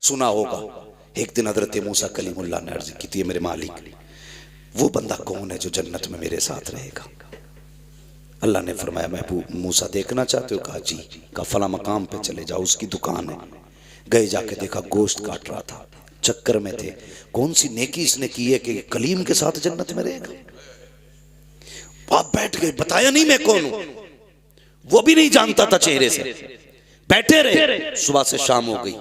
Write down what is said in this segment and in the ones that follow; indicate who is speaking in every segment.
Speaker 1: सुना होगा। एक दिन हजरत मूसा कलीमुल्लाह ने अर्ज की थी, मेरे मालिक वो बंदा कौन है जो जन्नत में मेरे साथ रहेगा? अल्लाह ने फरमाया महबूब मूसा देखना चाहते हो? कहा जी। कहा फला मकाम पे चले जाओ, उसकी दुकान है। गए, जाके देखा गोश्त काट रहा था, चक्कर में थे कौन सी नेकी इसने की है कि कलीम के साथ जन्नत में रहेगा। आप बैठ गए, बताया नहीं मैं कौन हूं, वो भी नहीं जानता था चेहरे से। बैठे रहे, सुबह से शाम हो गई,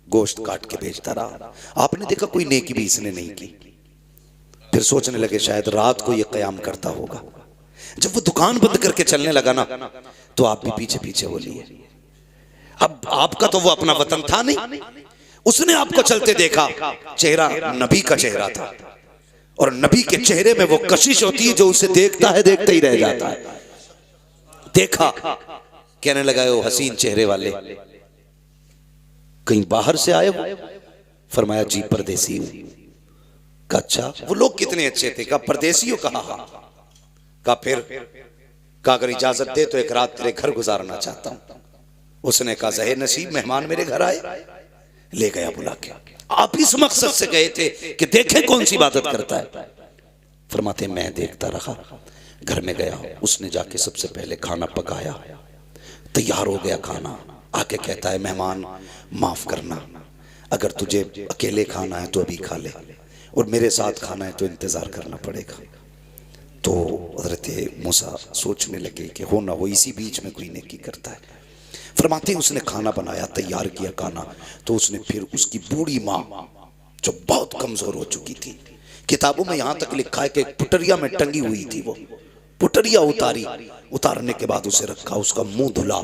Speaker 1: गोश्त काट के बेचता रहा। आपने देखा कोई नेकी भी इसने नहीं की। फिर सोचने लगे शायद रात को ये कयाम करता होगा। जब वो दुकान बंद करके चलने लगा ना, तो आप भी पीछे पीछे हो लिए। अब आपका तो वो अपना वतन था नहीं, उसने आपको चलते देखा, चेहरा नबी का चेहरा था, और नबी के चेहरे में वो कशिश होती है जो उसे देखता है देखते ही रह जाता है। देखा, कहने लगा वो हसीन चेहरे वाले कहीं बाहर से आए हो? फरमाया जी परदेसी हूं। कहा अच्छा, वो लोग कितने अच्छे थे? कहा परदेसी हो? कहा हाँ। कहा फिर? कहा अगर इजाजत दे तो एक रात तेरे घर गुजारना चाहता हूं। उसने कहा ज़हे नसीब, मेहमान मेरे घर आए। ले गया बुला के। आप इस मकसद से गए थे कि देखे कौन सी इबादत करता है? फरमाते मैं देखता रहा। घर में गया, उसने जाके सबसे पहले खाना पकाया, तैयार हो गया खाना। आके कहता है मेहमान माफ करना, अगर तुझे अकेले खाना है तो अभी खा ले, और मेरे साथ खाना है तो इंतजार करना पड़ेगा। तो हज़रत मूसा सोचने लगे कि हो ना हो इसी बीच में कोई नेकी करता है। फरमाते उसने खाना बनाया, तैयार किया खाना, तो उसने फिर उसकी बूढ़ी माँ जो बहुत कमजोर हो चुकी थी, किताबों में यहाँ तक लिखा है कि पुटरिया में टंगी हुई थी, वो पुटरिया उतारी, उतारने के बाद उसे रखा, उसका मुंह धुला,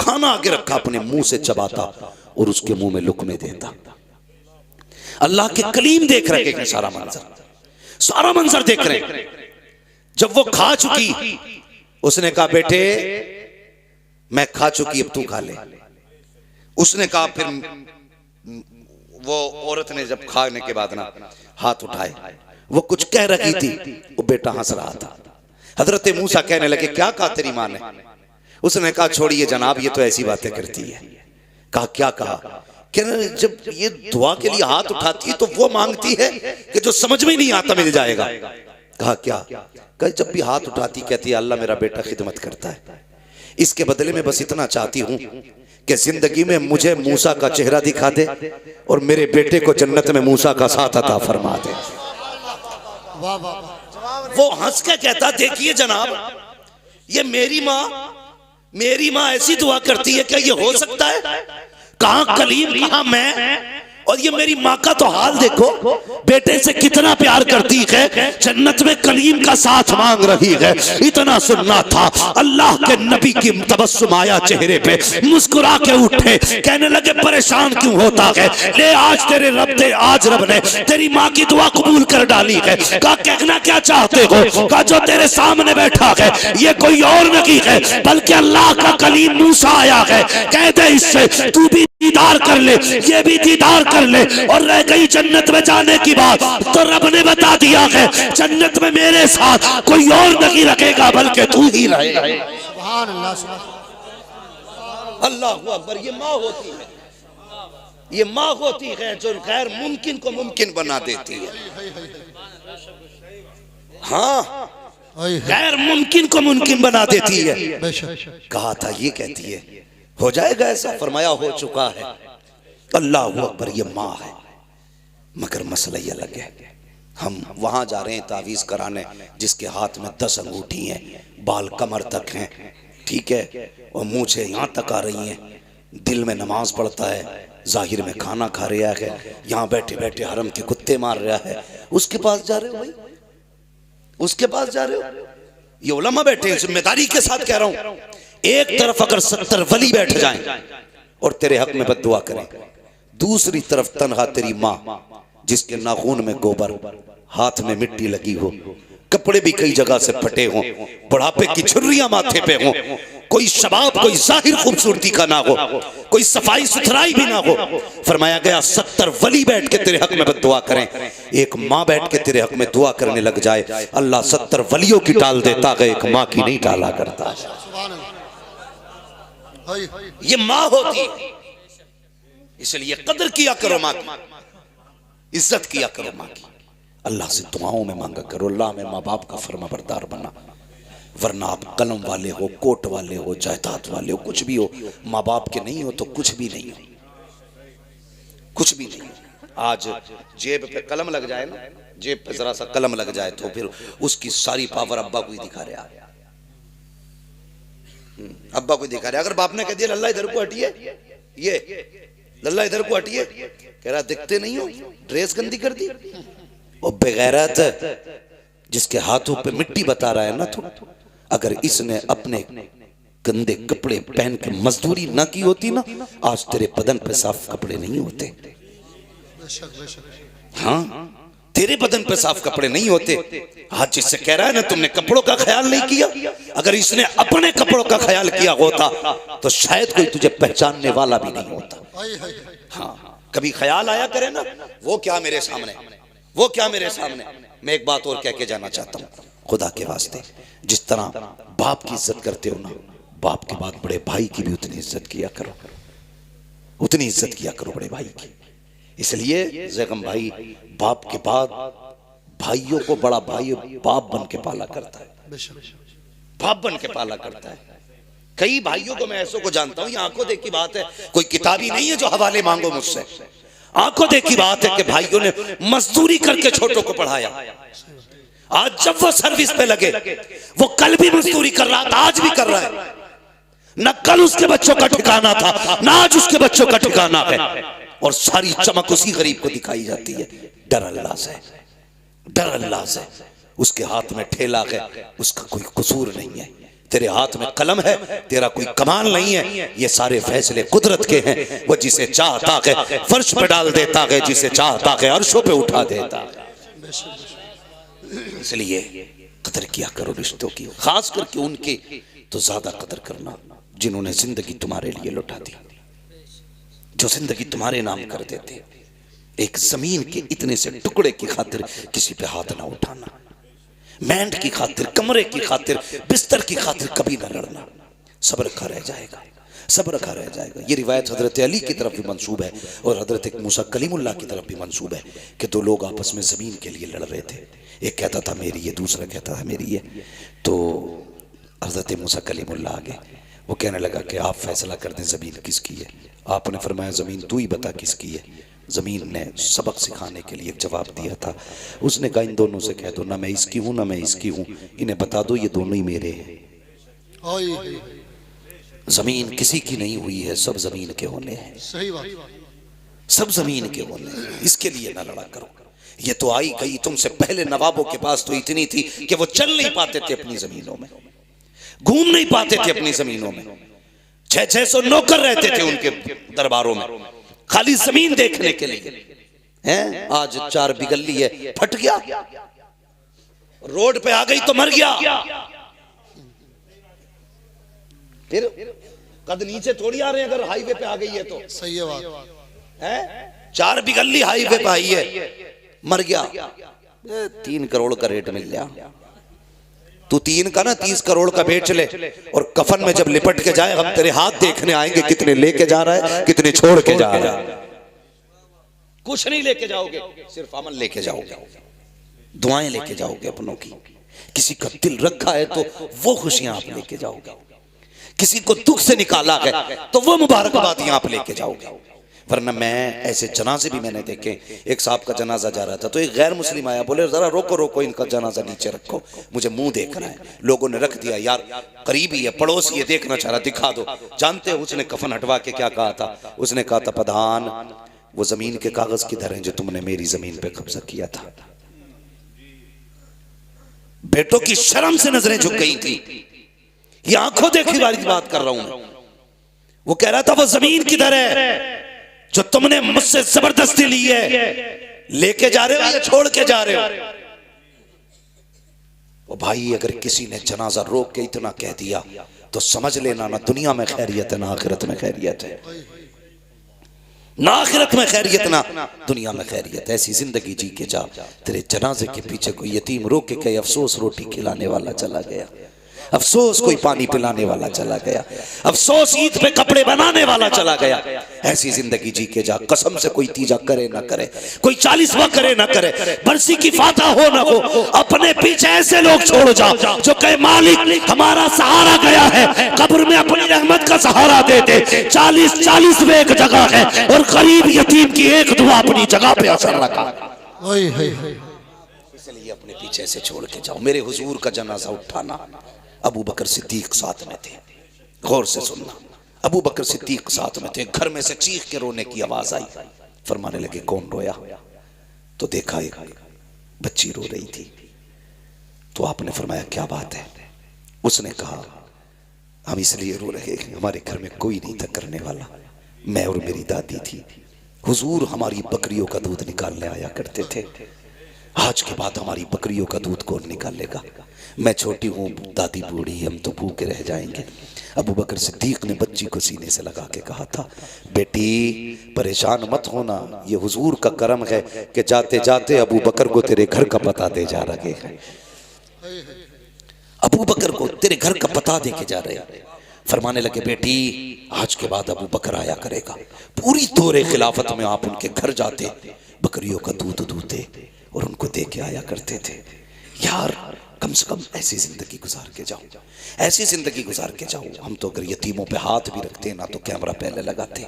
Speaker 1: खाना आगे रखा, अपने मुंह से चबाता और उसके मुंह में लुकमे देता। अल्लाह के कलीम देख रहे हैं सारा मंजर देख रहे हैं। जब वो खा चुकी, उसने कहा बेटे मैं खा चुकी, अब तू खा ले। उसने कहा, फिर वो औरत ने जब खाने के बाद ना हाथ उठाए, वो कुछ कह रही थी, वो बेटा हंस रहा था। हजरत मूसा कहने लगे क्या कहा तेरी माँ ने? उसने कहा छोड़िए जनाब, ये तो ऐसी बातें करती है। कहा क्या कहा? कहने जब ये दुआ के लिए हाथ उठाती है तो वो मांगती है कि जो समझ में नहीं आता मिल जाएगा। कहा क्या? कहा जब भी हाथ उठाती कहती है अल्लाह मेरा बेटा खिदमत करता है, इसके बदले में बस इतना चाहती हूं कि जिंदगी में मुझे मूसा का चेहरा दिखा दे और मेरे बेटे को जन्नत में मूसा का साथ अता फरमा दे। वो हंस के कहता देखिए जनाब, ये मेरी माँ ऐसी दुआ करती है, क्या ये हो सकता है? कहां कलीम, कहां मैं, और ये मेरी माँ का तो हाल देखो, बेटे से कितना प्यार करती है, जन्नत में कलीम का साथ मांग रही है। इतना सुनना था, अल्लाह के नबी की तबस्सुम आया चेहरे पे, मुस्कुरा के उठे, कहने लगे परेशान क्यों होता है? ले आज रब ने तेरी माँ की दुआ कबूल कर डाली है। कहा कहना क्या चाहते हो? कहा जो तेरे सामने बैठा है ये कोई और नहीं है बल्कि अल्लाह का कलीम मूसा आया है। कह दे इससे तू भी दीदार कर ले, ये भी दीदार कर ले, और रह गई जन्नत में जाने की बात, तो रब ने बता दिया है जन्नत में मेरे साथ कोई और नहीं रखेगा बल्कि तू ही रहेगा। सुभान अल्लाह, अल्लाहू अकबर। ये माँ होती है, ये माँ होती है जो गैर मुमकिन को मुमकिन बना देती है। हाँ, गैर मुमकिन को मुमकिन बना देती है। कहा था ये कहती है हो जाएगा ऐसा, फरमाया हो चुका है। अल्लाहू अकबर। ये माँ है, मगर मसला ये अलग है। हम वहां जा रहे हैं तावीज़ कराने, जिसके हाथ में 10 अंगूठी हैं, बाल कमर तक हैं, ठीक है, और मूछें यहाँ तक आ रही हैं, दिल में नमाज पढ़ता है, जाहिर में खाना खा रहा है, यहाँ बैठे बैठे हरम के कुत्ते मार रहा है। उसके पास जा रहे हो भाई, उसके पास जा रहे हो? ये उलमा बैठे हैं, जिम्मेदारी के साथ कह रहा हूं। एक तरफ अगर 70 वली बैठ जाएं और तेरे हक में बद्दुआ करें, दूसरी तरफ तनहा तेरी माँ जिसके नाखून में गोबर, हाथ में मिट्टी लगी हो, कपड़े भी कई जगह से फटे हों, बुढ़ापे की छुर्रियां माथे पे हों, कोई शबाब कोई जाहिर खूबसूरती का ना हो, कोई सफाई सुथराई भी ना हो। फरमाया गया 70 वली बैठ के तेरे हक में बद्दुआ करें, एक माँ बैठ के तेरे हक में दुआ करने लग जाए, अल्लाह 70 वलियों की टाल देता है, एक माँ की नहीं टाला करता। ये माँ होती है। इसलिए कदर किया करो माँ की, इज्जत किया करो माँ की। अल्लाह से दुआओं में मांगा करो, अल्लाह में माँ बाप का फर्माबरदार बना, वरना आप कलम वाले हो, कोट वाले हो, जायदाद वाले हो, कुछ भी हो, माँ बाप के नहीं हो तो कुछ भी नहीं हो, कुछ भी नहीं हो। आज जेब पे कलम लग जाए ना, जेब पे जरा सा कलम लग जाए तो फिर उसकी सारी पावर अब्बा को ही दिखा रहे हैं, अब्बा को दिखा रहे। अगर बाप ने कह दिया लल्ला इधर को हटिए, ये लल्ला इधर को हटिए, कह रहा दिखते नहीं हो, ड्रेस गंदी कर दी। और बेगैरत जिसके हाथों पे मिट्टी बता रहा है ना, तो अगर इसने अपने गंदे कपड़े पहन के मजदूरी ना की होती ना, आज तेरे बदन पे साफ कपड़े नहीं होते। हाँ, तेरे बदन पे साफ कपड़े नहीं होते। आज जिससे कह रहा है ना तुमने कपड़ों का ख्याल नहीं किया, अगर इसने अपने कपड़ों का ख्याल किया होता तो शायद कोई तुझे पहचानने वाला भी नहीं होता। हाँ, कभी ख्याल आया करे ना, वो क्या मेरे सामने, वो क्या मेरे सामने। मैं एक बात और कह के जाना चाहता हूँ, खुदा के वास्ते, जिस तरह बाप की इज्जत करते हो ना, बाप के बाद बड़े भाई की भी उतनी इज्जत किया करो, उतनी इज्जत किया करो बड़े भाई की। इसलिए ज़ैगम भाई बाप के बाद भाइयों को बड़ा भाई बाप बन के पाला करता है, बाप बन के पाला करता है। कई भाइयों को मैं ऐसों को जानता हूं, ये आंखों देखी बात है, कोई किताबी नहीं है जो हवाले मांगो मुझसे, आंखों देखी बात है कि भाइयों ने मजदूरी करके छोटों को पढ़ाया। आज जब वो सर्विस पे लगे, वो कल भी मजदूरी कर रहा था, आज भी कर रहा है। न कल उसके बच्चों का ठिकाना था, न आज उसके बच्चों का ठिकाना है, और सारी चमक उसी गरीब को दिखाई जाती है। डर अल्लाह से, डर अल्लाह से। उसके हाथ में ठेला है, उसका कोई कसूर नहीं है। तेरे हाथ में कलम है, तेरा कोई कमाल नहीं है। ये सारे फैसले कुदरत के हैं। वो जिसे चाहता है फर्श पे डाल देता है, जिसे चाहता है अर्शों पे उठा देता है। इसलिए कदर किया करो रिश्तों की, खास करके उनके तो ज्यादा कदर करना जिन्होंने जिंदगी तुम्हारे लिए लौटा दी, जो जिंदगी तुम्हारे नाम कर देते। एक जमीन के इतने से टुकड़े की खातिर किसी पे हाथ ना उठाना, मैंट की खातिर, कमरे की खातिर, बिस्तर की खातिर कभी ना लड़ना। सब्र रखा रह जाएगा, सब्र रखा रह जाएगा। ये रिवायत हजरत अली की तरफ भी मंसूब है और हजरत मूसा कलीमुल्लाह की तरफ भी मंसूब है कि दो लोग आपस में जमीन के लिए लड़ रहे थे। एक कहता था मेरी है, दूसरा कहता था मेरी है। तो हजरत मूसा कलीमुल्लाह आगे, वो कहने लगा कि आप फैसला कर दें जमीन किसकी है। आपने फरमाया जमीन तू ही बता किसकी है। जमीन ने सबक सिखाने के लिए एक जवाब दिया था। उसने कहा इन दोनों से कह दो, ना मैं इसकी हूं ना मैं इसकी हूं, इन्हें बता दो ये दोनों ही मेरे हैं। जमीन किसी की नहीं हुई है, सब जमीन के होने हैं। सही बात, सब जमीन के होने हैं। इसके लिए ना लड़ा करो। ये तो आई गई, तुमसे पहले नवाबों के पास तो इतनी थी कि वो चल नहीं पाते थे अपनी जमीनों में, घूम नहीं पाते थे अपनी जमीनों में। 600 नौकर रहते थे उनके दरबारों में, खाली जमीन देखने के लिए हैं। आज 4 बिगल्ली है, फट गया, रोड पे आ गई तो मर गया। फिर कद नीचे थोड़ी आ रहे हैं, अगर हाईवे पे आ गई है तो। सही है बात है। 4 बिगल्ली हाईवे पे आई है, मर गया, 3 करोड़ का रेट मिल गया। तू 3 का ना 30 करोड़ का बेच ले, और कफन में जब लिपट के जाए हम तेरे हाथ देखने आएंगे, कितने लेके जा रहा है, कितने छोड़ के जा रहा है। कुछ नहीं लेके जाओगे, सिर्फ अमल लेके जाओगे, दुआएं लेके जाओगे अपनों की। किसी का दिल रखा है तो वो खुशियां आप लेके जाओगे, किसी को दुख से निकाला है तो वो मुबारकबादियां आप लेके जाओगे। वरना मैं ऐसे जनाजे भी मैंने देखे। एक साहब का जनाजा जा रहा था तो एक गैर मुस्लिम आया, बोले जरा रोको रोको, इनका जनाजा नीचे रखो, मुझे मुंह देख रहा है। लोगों ने रख दिया, यार करीबी है, पड़ोसी है, देखना चाह रहा, दिखा दो। जानते हो उसने कफन हटवा के क्या कहा था? उसने कहा था प्रधान वो जमीन के कागज किधर हैं जो तुमने मेरी जमीन पे कब्जा किया था। बेटों की शर्म से नजरें झुक गई थी। ये आंखों देखी वाली बात कर रहा हूं। वो कह रहा था वो जमीन किधर है जो तुमने मुझसे जबरदस्ती ली है, लेके जा रहे हो या छोड़ के जा रहे हो? वो भाई अगर किसी ने जनाजा रोक के इतना कह दिया तो समझ लेना ना दुनिया में खैरियत है ना आखिरत में खैरियत है, ना आखिरत में खैरियत ना दुनिया में खैरियत। ऐसी जिंदगी जी के जा, तेरे जनाजे के पीछे कोई यतीम रोक के कहे अफसोस रोटी खिलाने वाला चला गया, अफसोस कोई पानी पिलाने वाला चला गया, अफसोस ईद पे कपड़े बनाने वाला चला गया। ऐसी जिंदगी जी के जा, कसम से कोई तीजा करे ना करे, कोई 40वां करे ना करे, बरसी की फाता हो ना हो, अपने पीछे ऐसे लोग छोड़ जाओ जो कहे मालिक हमारा सहारा गया है, कब्र में अपनी रहमत का सहारा दे दे। 40 में एक जगह है और गरीब यतीम की एक दुआ अपनी जगह पे असर रखा। इसलिए अपने पीछे से छोड़ के जाओ। मेरे हुजूर का जनाजा उठाना, अबू बकर सिद्दीक साथ में थे। गौर से सुनना, अबू बकर सिद्दीक साथ में थे। घर में से चीख के रोने की आवाज आई। फरमाने लगे कौन रोया? तो देखा एक बच्ची रो रही थी। तो आपने फरमाया क्या बात है? उसने कहा हम इसलिए रो रहे हैं, हमारे घर में कोई नहीं था करने वाला, मैं और मेरी दादी थी। हुजूर हमारी बकरियों का दूध निकालने आया करते थे, आज के बाद हमारी बकरियों का दूध कौन निकालेगा? मैं छोटी हूँ, दादी बूढ़ी, हम तो भूखे रह जाएंगे। अबू बकर सिद्दीक ने बच्ची को सीने से लगा के कहा था, बेटी परेशान मत होना, ये हुजूर का करम है कि जाते जाते अबू बकर को तेरे घर का पता दे जा रहे हैं। अबू बकर को तेरे घर का पता दे के जा रहे हैं। फरमाने लगे बेटी आज के बाद अबू बकर आया करेगा। पूरी दौरे खिलाफत में आप उनके घर जाते, बकरियों का दूध दूते और उनको दे के आया करते थे। यार कम से कम ऐसी जिंदगी गुजार के जाओ, ऐसी जिंदगी गुजार के जाओ। हम तो अगर यतीमों पे हाथ भी रखते ना तो कैमरा पहले लगाते,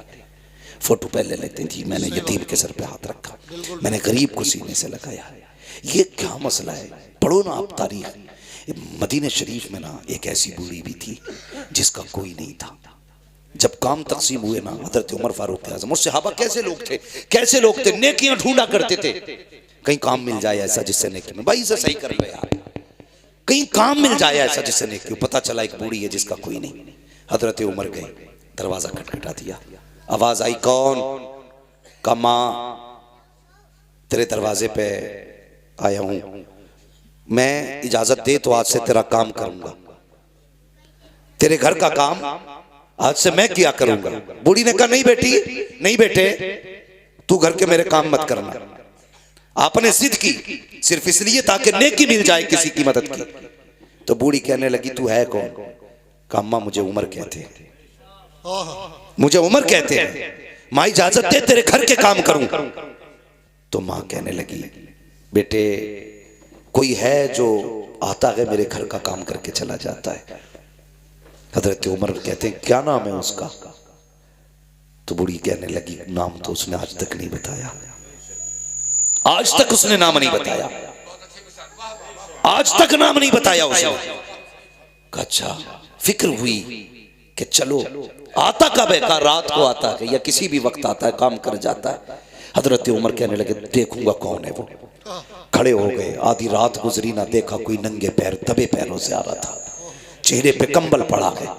Speaker 1: फोटो पहले लेते थी। मैंने यतीम के सर पे हाथ रखा, मैंने गरीब को सीने से लगाया। ये क्या मसला है? पढ़ो ना आप तारीख। मदीने शरीफ में ना एक ऐसी बूढ़ी भी थी जिसका कोई नहीं था। जब काम तकसीम हुए ना, हजरत उमर फारूक आजम और सहाबा कैसे लोग थे, कैसे लोग थे, नेकियां ढूंढा करते थे। कहीं काम मिल जाए ऐसा जिससे नेकी में, भाई इसे सही कर ले यार, कहीं काम मिल जाए ऐसा जिससे नेकी। पता चला एक बूढ़ी है जिसका कोई नहीं। हजरत उमर गए, दरवाजा खटखटा दिया, आवाज आई कौन? का मां तेरे दरवाजे पे आया हूं, मैं इजाजत दे तो आज से तेरा काम करूंगा, तेरे घर का काम आज से मैं किया करूंगा। बूढ़ी ने कहा नहीं बेटी, नहीं बेटे, तू घर के मेरे काम मत करना। आपने जिद की सिर्फ इसलिए ताकि नेकी मिल जाए, किसी की मदद की। तो बूढ़ी कहने लगी तू है कौन? कहा अम्मा मुझे उमर कहते हैं, मुझे उमर कहते हैं, माँ इजाजत दे तेरे घर के काम करूं। तो माँ कहने लगी बेटे कोई है जो आता है मेरे घर का काम करके चला जाता है? हजरत उमर कहते हैं क्या नाम है उसका? तो बूढ़ी कहने लगी नाम तो उसने आज तक नहीं बताया, आज तक उसने नाम नहीं बताया, आज तक नाम नहीं बताया उसने। अच्छा फिक्र हुई कि चलो आता कब है? का रात को आता है या किसी भी वक्त आता है, काम कर जाता है। हजरत उमर कहने लगे देखूंगा कौन है वो। खड़े हो गए, आधी रात गुजरी ना, देखा कोई नंगे पैर दबे पैरों से आ रहा था, चेहरे पे कंबल पड़ा है।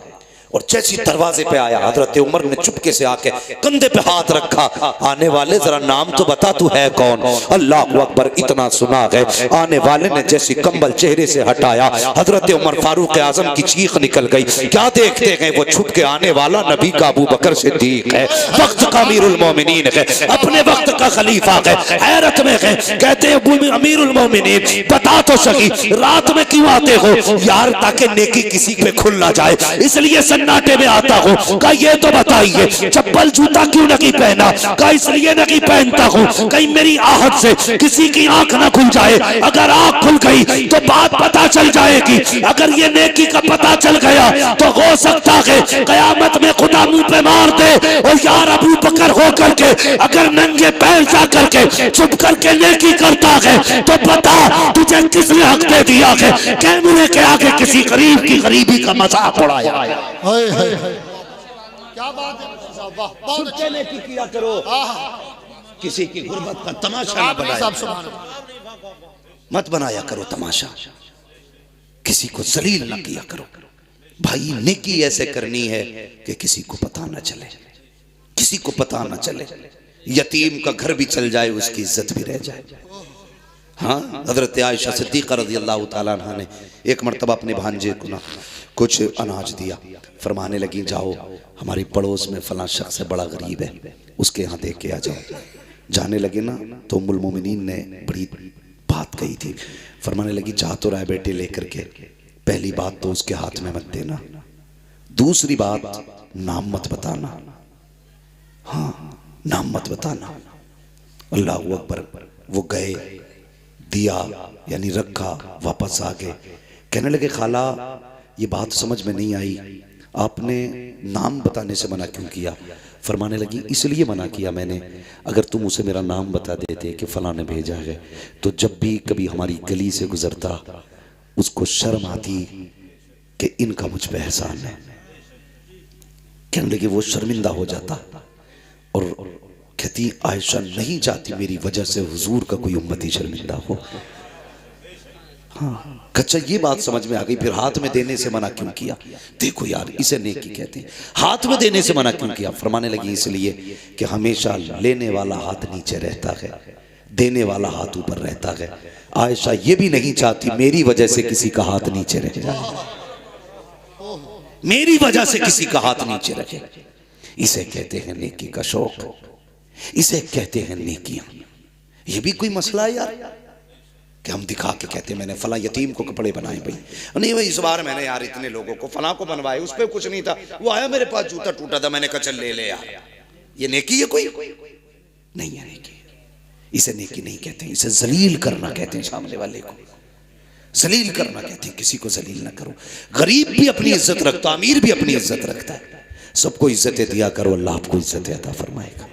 Speaker 1: और जैसी दरवाजे पे आया, हजरत उमर ने चुपके से आके कंधे पे हाथ रखा, आने वाले जरा नाम तो बता तू है कौन? अल्लाह अकबर, इतना सुना है। आने वाले ने जैसी कंबल चेहरे से हटाया, हजरत उमर फारूक आजम की चीख निकल गई। क्या देखते हैं? वो छुप के आने वाला नबी का अबू बकर सिद्दीक है, वक्त का अमीरुल मोमिनीन है, अपने वक्त का खलीफा है। हैरत में है, कहते हैं अमीरुल मोमिनीन बता तो सही रात में क्यों आते हो? यार ताकि नेकी किसी पे खुल ना जाए, इसलिए सन्नाटे में आता हूँ। कहा ये तो बताइए चप्पल जूता क्यों नहीं पहना? कहा इसलिए नहीं पहनता हूँ कहीं मेरी आहट से किसी की आंख ना खुल जाए। अगर आंख खुल गई तो बात पता चल जाएगी, अगर ये नेकी का पता चल गया तो हो सकता है कयामत में खुदा मुंह पे मार दे। और यार अबू बकर हो करके अगर नंगे पैर जा करके चुप करके नेकी करता है तो बता तुझे किसने हक दे दिया है? कैमरे के आगे किसी गरीब की गरीबी का मजाक उड़ाया।
Speaker 2: क्या बात है, बहुत अच्छे नेकी किया करो,
Speaker 1: किसी की गुर्बत का तमाशा न बनाया, मत बनाया करो तमाशा, किसी को जलील न किया करो। भाई नेकी ऐसे करनी है कि किसी को पता न चले, किसी को पता न चले, यतीम का घर भी चल जाए उसकी इज्जत भी रह जाए। हाँ, हजरत आयशा सिद्दीक़ा रज़ियल्लाहु ताला अन्हा ने एक मरतबा अपने भांजे को ना कुछ अनाज दिया, फरमाने लगी जाओ हमारी पड़ोस में फलां शख्स है बड़ा गरीब है, उसके यहाँ दे के आ जाओ। जाने लगे ना तो उम्मुल मोमिनीन ने बड़ी बात कही थी, फरमाने लगी जा तो रहा है बेटे लेकर के, पहली बात तो उसके हाथ में मत देना, दूसरी बात नाम मत बताना। हाँ, नाम मत बताना। अल्लाह अकबर। वो गए, दिया यानी रखा, वापस आ गए। कहने लगे खाला ये बात समझ में नहीं आई, आपने नाम बताने से मना क्यों किया? फरमाने लगी इसलिए मना किया मैंने, अगर तुम उसे मेरा नाम बता देते कि फलां ने भेजा है, तो जब भी कभी हमारी गली से गुजरता उसको शर्म आती कि इनका मुझ पे एहसान है। कहने लगे वो शर्मिंदा हो जाता और कहती आयशा नहीं चाहती मेरी वजह से हुजूर का कोई उम्मती शर्मिंदा हो। हाँ, अच्छा ये बात समझ में आ गई। फिर हाथ में देने से मना क्यों किया? देखो यार इसे नेकी कहते हैं। हाथ में देने से मना क्यों किया? फरमाने लगी इसलिए कि हमेशा लेने वाला हाथ नीचे रहता है, देने वाला हाथ ऊपर रहता है। आयशा ये भी नहीं चाहती मेरी वजह से किसी का हाथ नीचे रह जाए, मेरी वजह से किसी का हाथ नीचे रखे। इसे कहते हैं नेकी का शौक, इसे कहते हैं नेकियां। ये भी कोई मसला है यार कि हम दिखा के कहते हैं मैंने फला यतीम को कपड़े बनाए भाई, नहीं भाई इस बार मैंने यार इतने लोगों को फला को बनवाए, उस पर कुछ नहीं था, वो आया मेरे पास जूता टूटा था, मैंने कहा चल ले ले यार। ये नेकी है? कोई नहीं है नेकी। इसे नेकी नहीं कहते, इसे जलील करना कहते हैं। सामने वाले को जलील करना कहते हैं, किसी को जलील ना करो। गरीब भी अपनी इज्जत रखता, अमीर भी अपनी इज्जत रखता है। सबको इज्जतें दिया करो, अल्लाह आपको इज्जतें अता फरमाएगा,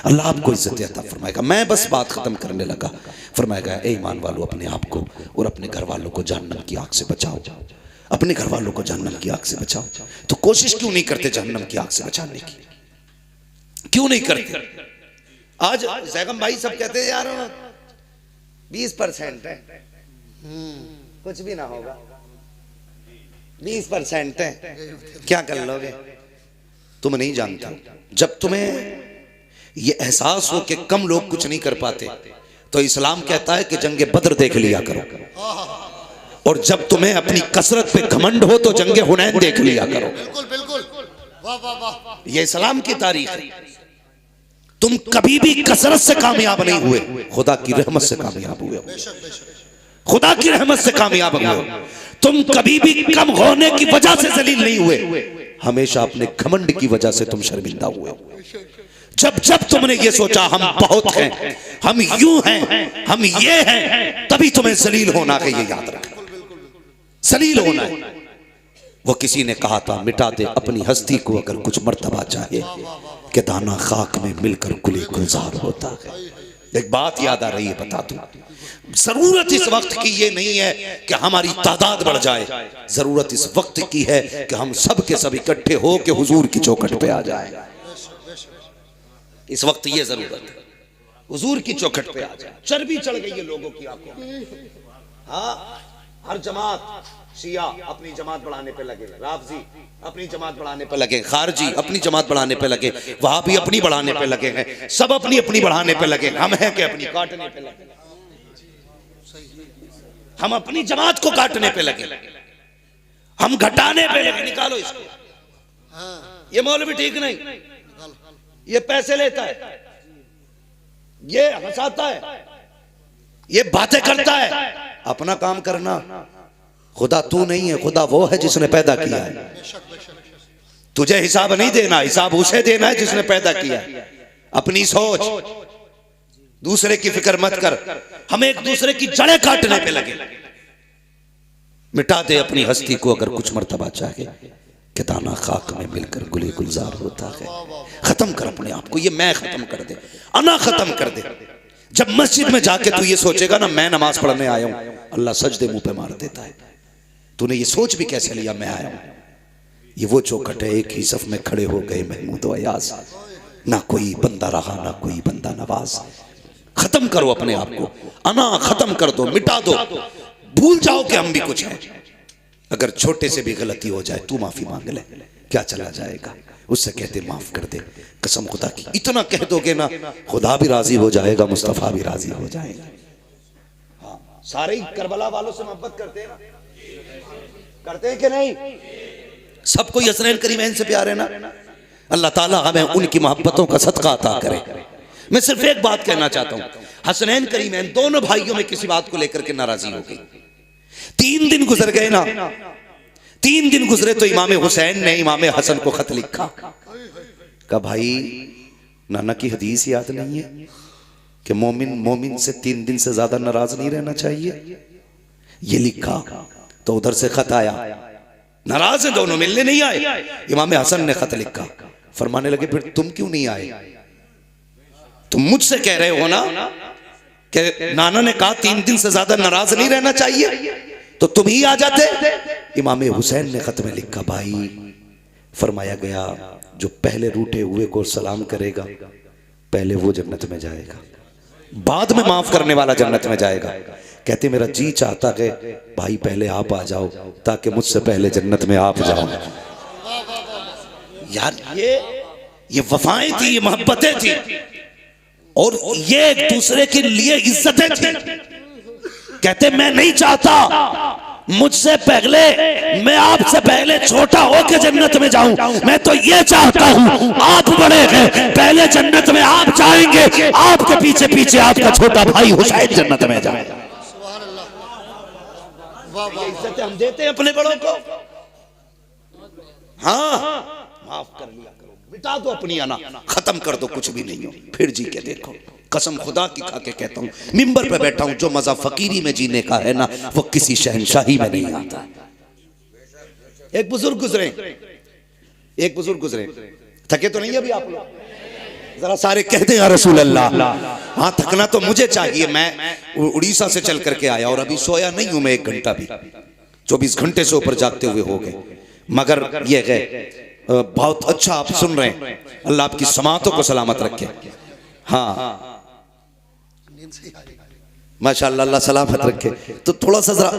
Speaker 1: अल्लाह आपको इज्जत अता फरमाएगा। मैं बस बात खत्म करने लगा। फरमाएगा ए ईमान वालों अपने आप को और अपने घर वालों को जहन्नम की आग से बचाओ, अपने घर वालों को जहन्नम की आग से बचाओ। तो कोशिश क्यों नहीं करते जहन्नम की आग से बचाने की? क्यों नहीं करते? आज जैगम भाई सब कहते हैं यार 20% है, कुछ भी ना होगा, 20% है, क्या कर लोगे? तुम नहीं जानते। जब तुम्हें ये एहसास हो कि कम लोग कुछ नहीं कर पाते, तो इस्लाम कहता है कि जंगे बद्र देख लिया करो, और जब तुम्हें अपनी कसरत पे घमंड हो तो जंगे हुनैन देख लिया करो।
Speaker 2: बिल्कुल बिल्कुल, वाह वाह वाह।
Speaker 1: ये इस्लाम की तारीख है। तुम कभी भी कसरत से कामयाब नहीं हुए, खुदा की रहमत से कामयाब हुए हो, खुदा की रहमत से कामयाब हुए हो। तुम कभी भी कम होने की वजह से जलील नहीं हुए, हमेशा अपने घमंड की वजह से तुम शर्मिंदा हुए हो। जब जब तुमने ये सोचा हम बहुत हैं, हम यूं हैं, हम ये हैं, तभी तुम्हें जलील होना है। ये याद रखना, जलील होना है। वो किसी ने कहा था मिटा दे अपनी हस्ती को अगर कुछ मर्तबा चाहे, कि दाना खाक में मिलकर गुले गुलजार होता है। एक बात याद आ रही है, बता दूं, जरूरत इस वक्त की ये नहीं है कि हमारी तादाद बढ़ जाए, जरूरत इस वक्त की है कि हम सब के सब इकट्ठे हो के हुजूर की चौखट पे आ जाए। इस वक्त ये जरूरत है, हुजूर की चौखट पे आ जाए। चर्बी चढ़ गई है लोगों की आंखों में। हाँ, हर जमात, शिया अपनी जमात बढ़ाने पे लगे, राफजी अपनी जमात बढ़ाने पे लगे, खारजी अपनी जमात बढ़ाने पे लगे, वहाबी अपनी बढ़ाने पे लगे हैं, सब अपनी अपनी बढ़ाने पे लगे। हम हैं कि अपनी काटने पे लगे, हम अपनी जमात को काटने पे लगे, हम घटाने पे लगे। निकालो इसको। ये मौलवी ठीक नहीं, ये पैसे लेता है, ये हंसाता है, ये बातें करता है। अपना काम करना। खुदा तू नहीं है, खुदा वो है जिसने पैदा किया है। तुझे हिसाब नहीं देना, हिसाब उसे देना है जिसने पैदा किया है। अपनी सोच, दूसरे की फिक्र मत कर। हम एक दूसरे की जड़ें काटने पे लगे। मिटा दे अपनी हस्ती को अगर कुछ मर्तबा चाहे, कि दाना खाक में मिलकर गुले गुलजार होता है। खत्म कर अपने आप को, ये मैं खत्म कर दे, अना खत्म कर दे। जब मस्जिद में जाके तू ये सोचेगा ना मैं नमाज पढ़ने आया हूं, अल्लाह सजदे मुंह पे मार देता है। तूने ये सोच भी कैसे लिया मैं आया हूं? ये वो चौखट है, एक ही सफ में खड़े हो गए महमूद व अयाज, ना कोई बंदा रहा ना कोई बंदा नवाज। खत्म करो अपने आप को, अना खत्म कर दो, मिटा दो, भूल जाओ कि हम भी कुछ हैं। अगर छोटे से भी गलती हो जाए तू माफी मांग ले, क्या चला जाएगा? उससे कहते माफ कर दे, कसम खुदा की। इतना कह दोगे ना, खुदा भी राजी हो जाएगा, मुस्तफा भी राजी हो जाएगा। हाँ, सारे ही करबला वालों से मोहब्बत करते हैं ना, करते हैं कि नहीं? सबको हसनैन करीमैन से प्यार है ना। अल्लाह ताला हमें उनकी मोहब्बतों का सदका अता करे। मैं सिर्फ एक बात कहना चाहता हूं, हसनैन करीमैन दोनों भाइयों में किसी बात को लेकर के नाराजी हो गई। 3 दिन गुजर गए ना, 3 दिन गुजरे तो इमाम हुसैन ने इमाम हसन को खत लिखा। कहा भाई नाना की हदीस याद नहीं है कि मोमिन से 3 दिन से ज्यादा नाराज नहीं रहना चाहिए। ये लिखा तो उधर से खत आया, नाराज है दोनों, मिलने नहीं आए। इमाम हसन ने खत लिखा, फरमाने लगे फिर तुम क्यों नहीं आए? तुम मुझसे कह रहे हो ना कि नाना ने कहा 3 दिन से ज्यादा नाराज नहीं रहना चाहिए, तो तुम ही आ जाते। इमाम हुसैन ने खत में लिखा, भाई फरमाया गया जो पहले रूठे हुए को सलाम करेगा पहले वो जन्नत में जाएगा, बाद में माफ करने वाला जन्नत में जाएगा। कहते मेरा जी चाहता है भाई पहले आप आ जाओ ताकि मुझसे पहले जन्नत में आप जाओ। यार ये वफाएं थी, ये मोहब्बतें थी, और ये एक दूसरे के लिए इज्जतें थी। कहते मैं नहीं चाहता मुझसे पहले, मैं आपसे पहले छोटा होकर जन्नत में जाऊं, मैं तो ये चाहता हूं आप बड़े हैं पहले जन्नत में आप जाएंगे, आपके पीछे पीछे आपका छोटा भाई हुसैन जन्नत में जाए। इज्जतें हम देते हैं अपने बड़ों को। हाँ माफ कर लिया करो, मिटा दो अपनी अना, खत्म कर दो, कुछ भी नहीं हो। फिर जी के देखो, कसम खुदा की खा के कहता हूं, मिंबर पे बैठा हूं, जो मजा फकीरी में जीने का है ना वो किसी शहनशाही में नहीं आता। एक बुजुर्ग गुजरे, थके तो नहीं अभी आप लोग? जरा सारे कहते हैं या रसूल अल्लाह। हाँ थकना तो मुझे चाहिए, मैं उड़ीसा से चल करके आया और अभी सोया नहीं हूं मैं 1 घंटा भी, 24 घंटे से ऊपर जागते हुए हो गए। मगर ये है बहुत अच्छा आप सुन रहे हैं, अल्लाह आपकी समातों को सलामत रखे। हाँ माशाअल्लाह, अल्लाह सलामत रखे। तो थोड़ा सा जरा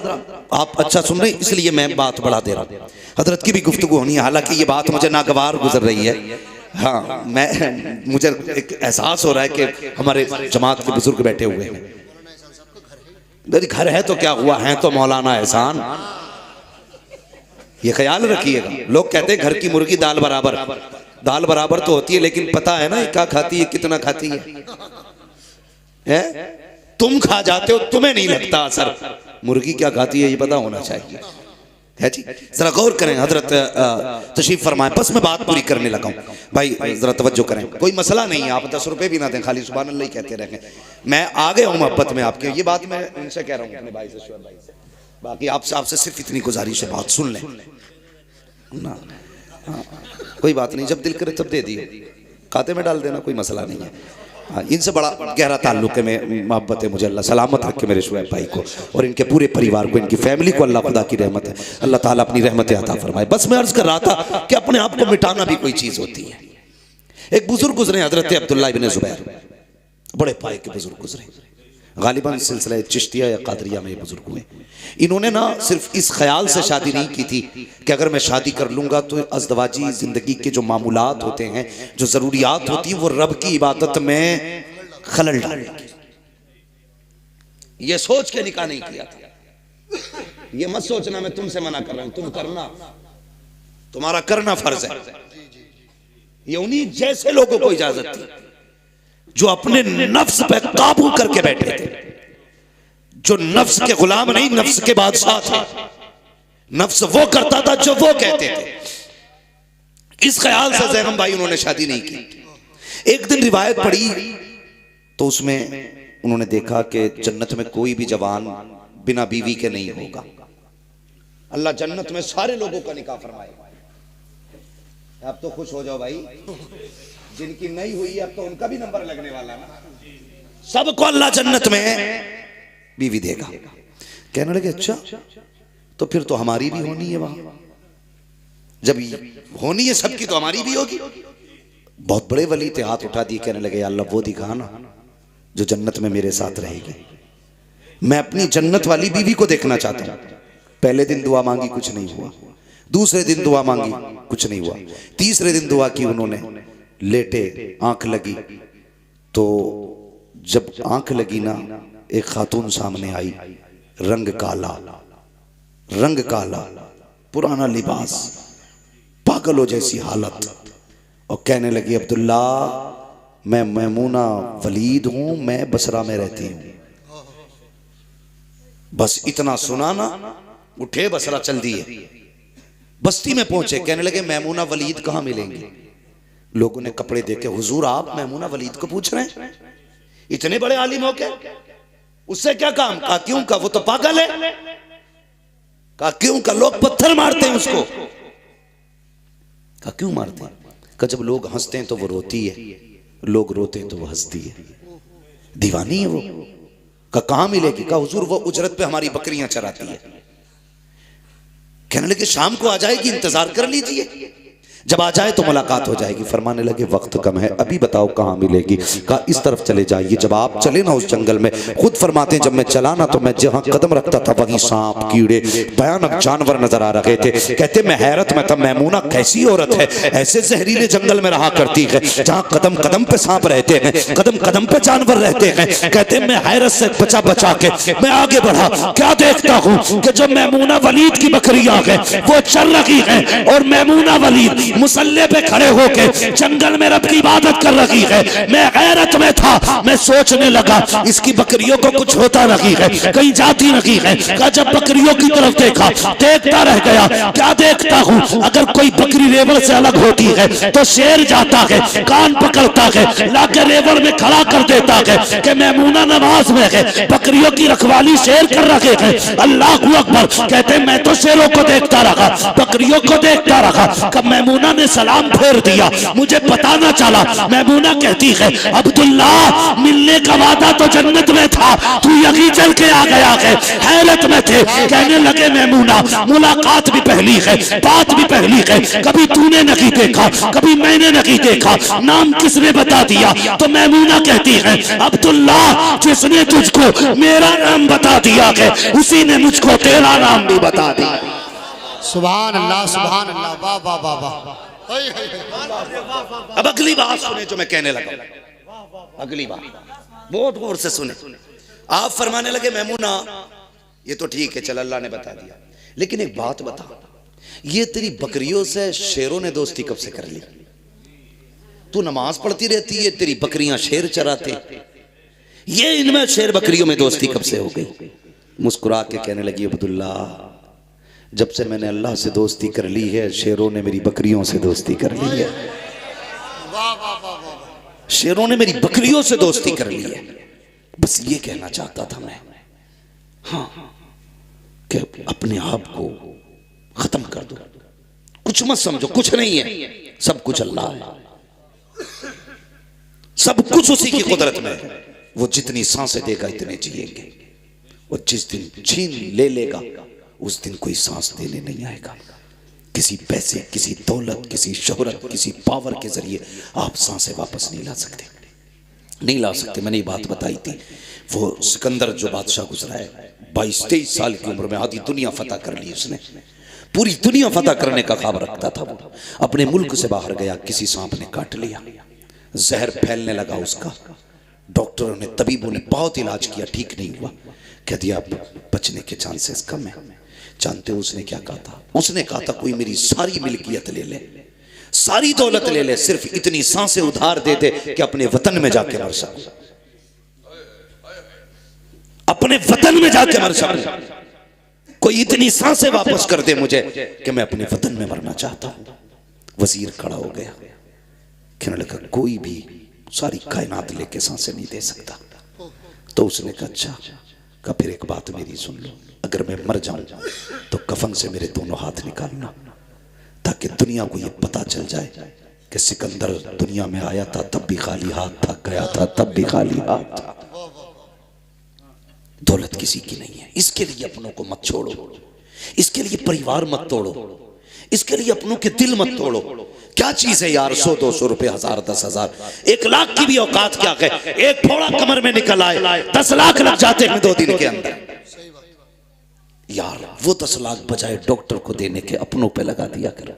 Speaker 1: आप अच्छा सुन रहे हैं इसलिए मैं बात बढ़ा दे रहा हूं। हजरत की भी गुफ्तगू होनी है, हालांकि ये बात मुझे नागवार गुजर रही है। हाँ मुझे एक एहसास हो रहा है कि हमारे जमात के बुजुर्ग बैठे हुए हैं। घर है तो क्या हुआ, है तो मौलाना एहसान, ये ख्याल रखिएगा। लोग कहते हैं घर की मुर्गी दाल बराबर, दाल बराबर तो होती है लेकिन पता है ना क्या खाती है, कितना खाती है? तुम खा जाते हो, तुम्हें नहीं लगता असर, मुर्गी क्या खाती है ये पता होना चाहिए, है जी। जरा गौर करें, हजरत तशरीफ फरमाएं। बस मैं बात पूरी करने लगा हूं भाई, जरा तवज्जो करें। कोई मसला नहीं है, आप 10 रुपए भी ना दें, खाली सुभान अल्लाह ही कहते रहें। मैं आ गया हूं मोहब्बत में आपके, ये बात मैं उनसे कह रहा हूं, अपने भाई से, शुएब भाई से। बाकी आपसे सिर्फ इतनी गुजारिश है, बात सुन लें ना। हाँ, कोई बात नहीं, जब दिल करे तब दे दिए, खाते में डाल देना, कोई मसला नहीं है। हाँ, इनसे बड़ा गहरा ताल्लुक है, मैं मोहब्बत है मुझे। अल्लाह सलामत रखे मेरे शुएब भाई को और इनके पूरे परिवार को, इनकी फैमिली को। अल्लाह खुदा की रहमत है, अल्लाह ताला अपनी रहमत अता फरमाए। बस मैं अर्ज कर रहा था कि अपने आप को मिटाना भी कोई चीज होती है। एक बुजुर्ग गुजरे, हजरत अब्दुल्लाह इब्न जुबैर, बड़े पाए के बुजुर्ग गुजरे, गालिबन सिलसिला चिश्तिया या कादरिया में ये बुजुर्ग हुए। इन्होंने ना सिर्फ इस ख्याल से शादी नहीं की थी कि अगर मैं शादी कर लूंगा तो अज़दवाजी जिंदगी के जो मामूलात होते हैं, जो जरूरियात होती हैं, वो रब की इबादत में खलल डालेंगे। ये सोच के निकाह नहीं किया था। ये मत सोचना मैं तुमसे मना कर रहा हूं, तुम करना, तुम्हारा करना फर्ज है। ये उन्हीं जैसे लोगों को इजाजत थी जो अपने नफ्स पे काबू करके बैठे थे, जो नफ्स के गुलाम नहीं, नफ्स के बादशाह थे। नफ्स वो करता था जो वो कहते थे। इस ख्याल से ज़ैनब भाई उन्होंने शादी नहीं की। एक दिन रिवायत पढ़ी तो उसमें उन्होंने देखा कि जन्नत में कोई भी जवान बिना बीवी के नहीं होगा। अल्लाह जन्नत में सारे लोगों का निकाह फरमाएगा। अब तो खुश हो जाओ भाई, जिनकी नहीं हुई अब तो उनका भी नंबर लगने वाला ना। सबको अल्लाह जन्नत में बीवी देगा। कहने लगे अच्छा तो फिर तो हमारी भी होनी है वहां, जब होनी है सबकी तो हमारी भी होगी। बहुत बड़े वली थे, हाथ उठा दिए, कहने लगे अल्लाह वो दिखा ना जो जन्नत में मेरे साथ रहेगी। मैं अपनी जन्नत वाली बीवी को देखना चाहता हूं। पहले दिन दुआ मांगी, कुछ नहीं हुआ। दूसरे दिन दुआ मांगी, कुछ नहीं हुआ। तीसरे दिन दुआ की उन्होंने, लेटे, आंख लगी, तो जब आंख लगी ना एक खातून सामने आई, रंग काला, पुराना लिबास, पागलों जैसी हालत, और कहने लगी अब्दुल्ला मैं मैमूना वलीद हूं, मैं बसरा में रहती हूं। बस इतना सुना ना उठे बसरा चल दिए, बस्ती में पहुंचे, कहने लगे मैमूना वलीद कहां मिलेंगे। लोगों ने कपड़े देखे, हुजूर आप मैमूना वलीद को पूछ रहे हैं, इतने बड़े आलिम हो के, उससे क्या काम? कहा क्यों? का वो तो पागल है। कहा क्यों? का लोग पत्थर मारते हैं उसको। कहा क्यों मारते हैं? कहा जब लोग हंसते हैं तो वो रोती है, लोग रोते हैं तो वो हंसती है, दीवानी है वो। कहा कहां मिलेगी? कहा हुजूर वो उजरत पे हमारी बकरियां चराती है। कहने लगे शाम को आ जाएगी, इंतजार कर लीजिए, जब आ जाए तो मुलाकात हो जाएगी। फरमाने लगे वक्त कम है, अभी बताओ कहां मिलेगी। कहा इस तरफ चले जाइए। जब आप चले ना उस जंगल में, खुद फरमाते हैं जब मैं चला ना तो मैं जहां कदम रखता था वहीं सांप, कीड़े, भयानक जानवर नजर आ रहे थे। कहते मैं हैरत में था, मैमूना कैसी औरत है, ऐसे जहरीले जंगल में रहा करती है जहां कदम कदम पे सांप रहते हैं, कदम कदम पे जानवर रहते हैं। कहते मैं हैरत से बचा बचा के मैं आगे बढ़ा, क्या देखता हूं कि जो मैमूना वलीद की बकरियां हैं वो चल रही हैं और मैमूना वलीद मुसल्ले पे खड़े होके जंगल में रब की इबादत कर रही है। मैं गैरत में था, मैं सोचने लगा इसकी बकरियों को कुछ होता नहीं है, कहीं जाती नहीं है। का जब बकरियों की तरफ देखा, देखता रह गया। क्या देखता हूँ? अगर कोई बकरी रेवड़ से अलग होती है तो शेर जाता है, कान पकड़ता है, लाके रेवड़ में खड़ा कर देता है कि मैमूना नमाज में है, बकरियों की रखवाली शेर कर रखे हैं। अल्लाह अकबर। कहते मैं तो शेरों को देखता रहा, बकरियों को देखता रहा। कब मैमूना ने सलाम फेर दिया, मुझे पता ना चला। मैमूना कहती है अब्दुल्ला मिलने का वादा तो जन्नत में था, तू यहीं चल के आ गया है। हैरत में थे। कहने लगे मैमूना मुलाकात भी पहली है, बात भी पहली है, कभी तूने नहीं देखा, कभी मैंने नहीं देखा, नाम किसने बता दिया? तो मैमूना कहती है अब्दुल्ला जिसने तुझको मेरा नाम बता दिया है उसी ने मुझको तेरा नाम भी बता दिया।
Speaker 2: सुभान अल्लाह, सुभान अल्लाह, वाह वाह वाह वाह।
Speaker 1: अब अगली बात सुने जो मैं कहने लगा, अगली बात बहुत गौर से सुने। आप फरमाने लगे मैमूना ये तो ठीक है, चल अल्लाह ने बता दिया, लेकिन एक बात बता, ये तेरी बकरियों से शेरों ने दोस्ती कब से कर ली? तू नमाज पढ़ती रहती है, तेरी बकरियां शेर चराते, ये इनमें शेर बकरियों में दोस्ती कब से हो गई? मुस्कुरा के कहने लगी अब्दुल्ला जब से मैंने अल्लाह से दोस्ती कर ली है, शेरों ने मेरी बकरियों से दोस्ती कर ली है। शेरों ने मेरी बकरियों से दोस्ती कर ली है। बस ये कहना चाहता था मैं, हाँ, कि अपने आप को खत्म कर दो, कुछ मत समझो, कुछ नहीं है, सब कुछ अल्लाह है, सब कुछ उसी की कुदरत में है। वो जितनी सांसें देगा इतने जिएंगे, और जिस दिन छीन ले लेगा उस दिन कोई सांस देने नहीं आएगा। किसी पैसे, किसी दौलत, किसी शोहरत, किसी पावर के जरिए आप सांसें वापस नहीं ला सकते, नहीं ला सकते। मैंने ये बात बताई थी, वो सिकंदर जो बादशाह गुजरा है 22-23 साल की उम्र में आधी दुनिया फतह कर ली उसने, पूरी दुनिया फतह करने का ख्वाब रखता था वो। अपने मुल्क से बाहर गया, किसी सांप ने काट लिया, जहर फैलने लगा उसका। डॉक्टरों ने, तबीबों ने बहुत इलाज किया, ठीक नहीं हुआ। कह दिया बचने के चांसेस कम है। जानते हो उसने क्या कहा था? उसने कहा था कोई मेरी सारी मिल्कियत ले ले, सारी दौलत ले ले, सिर्फ इतनी सांसें उधार दे दे कि अपने वतन में जाके मर सकूं, अपने वतन में जाके मर सकूं। कोई इतनी सांसें वापस कर दे मुझे कि मैं अपने वतन में मरना चाहता हूं। वजीर खड़ा हो गया, कहने लगा कोई भी सारी कायनात लेके सांसें नहीं दे सकता। तो उसने कहा अच्छा, का फिर एक बात मेरी सुन लो, अगर मैं मर जाऊं तो कफन से मेरे दोनों हाथ निकालना, ताकि दुनिया को ये पता चल जाए कि सिकंदर दुनिया में आया था तब भी खाली हाथ था, गया था तब भी खाली हाथ था। दौलत किसी की नहीं है, इसके लिए अपनों को मत छोड़ो, इसके लिए परिवार मत तोड़ो, इसके लिए अपनों के दिल मत तोड़ो। क्या चीज है यार, 100-200 रुपए, 1000, 10,000, 1 लाख की भी औकात क्या है? एक फोड़ा कमर में निकल आए 10 लाख लग जाते हैं 2 दिन के अंदर। यार वो 10 लाख बजाय डॉक्टर को देने के अपनों पे लगा दिया करो,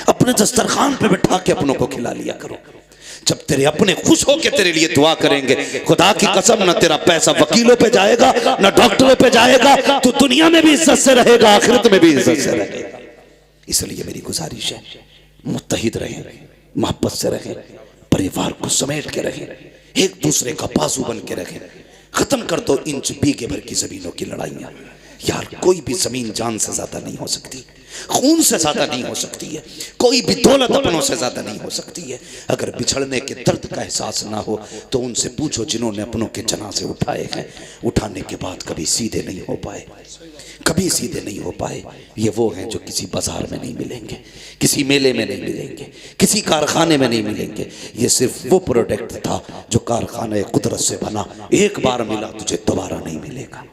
Speaker 1: अपने दस्तरखान पे बैठा के अपनों को खिला लिया करो। जब तेरे अपने खुश होके तेरे लिए दुआ करेंगे, खुदा की कसम ना तेरा पैसा वकीलों पे जाएगा ना डॉक्टरों पे जाएगा, तो दुनिया में भी इज्जत से रहेगा, आखिरत में भी इज्जत से रहेगा। इसलिए मेरी गुजारिश है, मुत्तहिद रहें, मोहब्बत से रहें, परिवार को समेट के रहें, एक दूसरे का बाजू बन के रहें। खत्म कर दो इन बीघे भर की जमीनों की लड़ाइयाँ। यार कोई भी जमीन जान से ज्यादा नहीं हो सकती, खून से ज्यादा नहीं हो सकती है, कोई भी दौलत अपनों से ज्यादा नहीं हो सकती है। अगर बिछड़ने के दर्द का एहसास ना हो तो उनसे पूछो जिन्होंने अपनों के जनाजे उठाए हैं, उठाने के बाद कभी सीधे नहीं हो पाए, कभी सीधे नहीं हो पाए। ये वो हैं जो किसी बाजार में नहीं मिलेंगे, किसी मेले में नहीं मिलेंगे, किसी कारखाने में नहीं मिलेंगे। ये सिर्फ वो प्रोडक्ट था जो कारखाने कुदरत से बना, एक बार मिला तुझे दोबारा नहीं मिलेगा,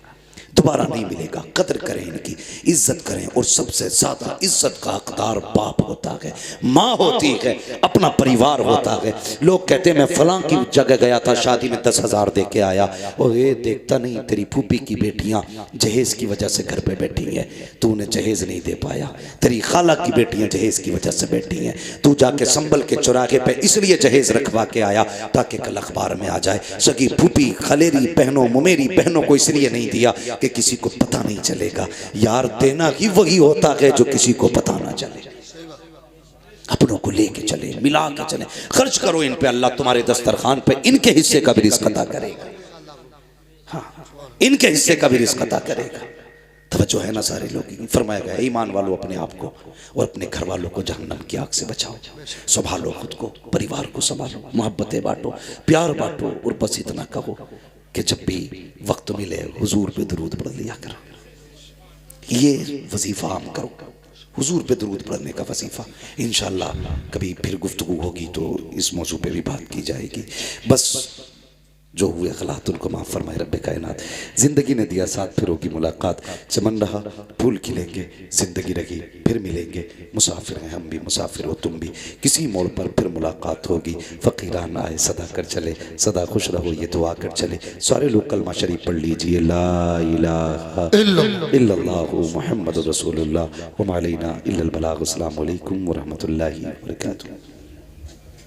Speaker 1: दोबारा नहीं मिलेगा। कदर करें इनकी, इज्जत करें। और सबसे ज्यादा इज्जत का हकदार बाप होता है, माँ होती है, अपना परिवार होता है। लोग कहते हैं मैं फलां की जगह गया था, शादी में 10,000 दे के आया, और ये देखता नहीं तेरी फूफी की बेटियां जहेज की वजह से घर पे बैठी हैं, तू उन्हें जहेज नहीं दे पाया। तेरी खाला की बेटियां जहेज की वजह से बैठी हैं, तू जाके संभल के चौराहे पे इसलिए जहेज रखवा के आया ताकि कल अखबार में आ जाए। सगी फूफी, खलेरी बहनों, मुमेरी बहनों को इसलिए नहीं दिया कि किसी को पता नहीं चलेगा। यार देना ही वही होता है जो किसी को पता ना चले। अपनों को लेके चले, मिला के चले, खर्च करो इन पे, अल्लाह तुम्हारे दस्तरखान पे इनके हिस्से का भी रिज़्क़ अता करेगा। हाँ, इनके हिस्से का भी रिज़्क़ अता करेगा। तवज्जो है ना सारे लोग। फरमाया गया ईमान वालों अपने आप को और अपने घर वालों को जहन्नम की आग से बचाओ, संभालो खुद को, परिवार को संभालो, मोहब्बतें बांटो, प्यार बांटो। और बस इतना कहो कि जब भी वक्त मिले हुजूर पे दुरूद पढ़ लिया करो। ये वजीफा आम करो, हुजूर पे दुरूद पढ़ने का वजीफा। इंशाअल्लाह कभी फिर गुफ्तगू होगी तो इस मौजू पे भी बात की जाएगी। बस जो हुए गलत उनको माफ़ फरमाए रब्बे कायनात। ज़िंदगी ने दिया साथ, फिर होगी मुलाकात। चमन रहा फूल खिलेंगे, ज़िंदगी रही फिर मिलेंगे। मुसाफिर हैं हम भी, मुसाफिर हो तुम भी, किसी मोड़ पर फिर मुलाकात होगी। फ़कीरान आए सदा कर चले, सदा खुश रहो ये दुआ कर चले। सारे लोग कलमा शरीफ पढ़ लीजिए, ला इलाहा इल्लल्लाहु मुहम्मदुर रसूलुल्लाह व मा अलैना इल्लल बलाग। अस्सलामु अलैकुम व रहमतुल्लाहि व बरकातुहू।